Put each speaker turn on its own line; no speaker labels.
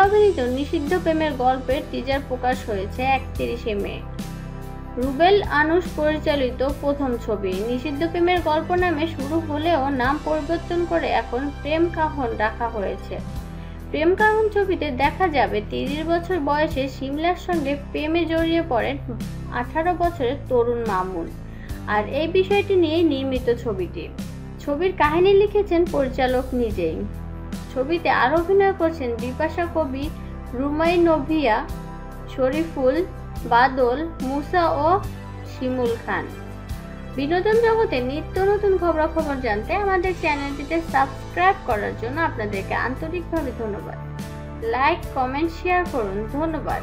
অভিনীত নিষিদ্ধ প্রেমের গল্পের টিজার প্রকাশ হয়েছে 31শে মে। রুবেল আনুশ পরিচালিত প্রথম ছবি নিষিদ্ধ প্রেমের গল্প নামে শুরু হলেও নাম পরিবর্তন করে এখন প্রেম কাহন রাখা হয়েছে। প্রেম কাহন ছবিতে দেখা যাবে 30 বছর বয়সে শিমলার সঙ্গে প্রেমে জড়িয়ে পড়েন 18 বছরের তরুণ মামুন। আর এই বিষয়টি নিয়েই নির্মিত ছবিটি। ছবির কাহিনী লিখেছেন পরিচালক নিজেই। ছবিতে আরও অভিনয় করছেন বিপাশা কবি, রুমাই নোভিয়া, শরীফুল, বাদল, মুসা ও শিমুল খান। বিনোদন জগতে নিত্য নতুন খবরাখবর জানতে আমাদের চ্যানেলটিতে সাবস্ক্রাইব করার জন্য আপনাদেরকে আন্তরিকভাবে ধন্যবাদ। লাইক, কমেন্ট, শেয়ার করুন। ধন্যবাদ।